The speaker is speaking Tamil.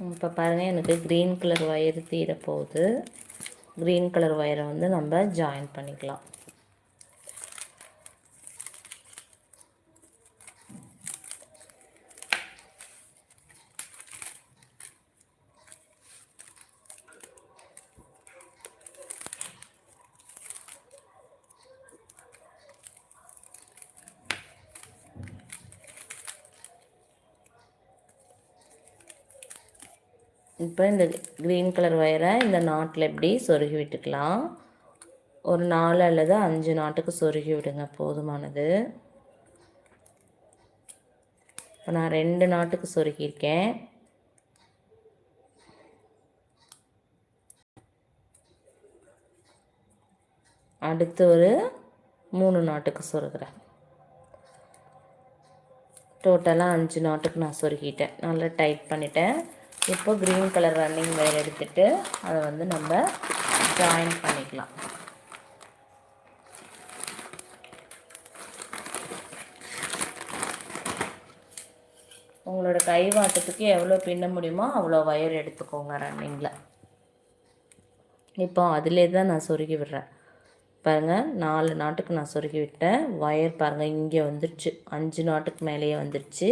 இப்போ பாருங்கள், எனக்கு க்ரீன் கலர் ஒயர் தீர போகுது. க்ரீன் கலர் ஒயரை வந்து நம்ம ஜாயின் பண்ணிக்கலாம். இப்போ இந்த க்ரீன் கலர் ஒயரை இந்த நாட்டில் எப்படி சொருகி விட்டுக்கலாம். ஒரு 4 அல்லது 5 நாட்டுக்கு சொருகி விடுங்க, போதுமானது. இப்போ நான் 2 நாட்டுக்கு சொருகியிருக்கேன். அடுத்து ஒரு 3 நாட்டுக்கு சொருகிறேன். டோட்டலாக 5 நாட்டுக்கு நான் சொருகிட்டேன். நல்லா டைட் பண்ணிட்டேன். இப்போ க்ரீன் கலர் ரன்னிங் ஒயர் எடுத்துகிட்டு அதை வந்து நம்ம ஜாயின் பண்ணிக்கலாம். உங்களோட கைவாட்டத்துக்கு எவ்வளோ பின்ன முடியுமோ அவ்வளோ ஒயர் எடுத்துக்கோங்க ரன்னிங்கில். இப்போ அதிலே தான் நான் சொருகி விடுறேன். பாருங்கள், 4 நாட்டுக்கு நான் சொருகி விட்டேன். ஒயர் பாருங்கள், இங்கே வந்துடுச்சு. 5 நாட்டுக்கு மேலேயே வந்துடுச்சு.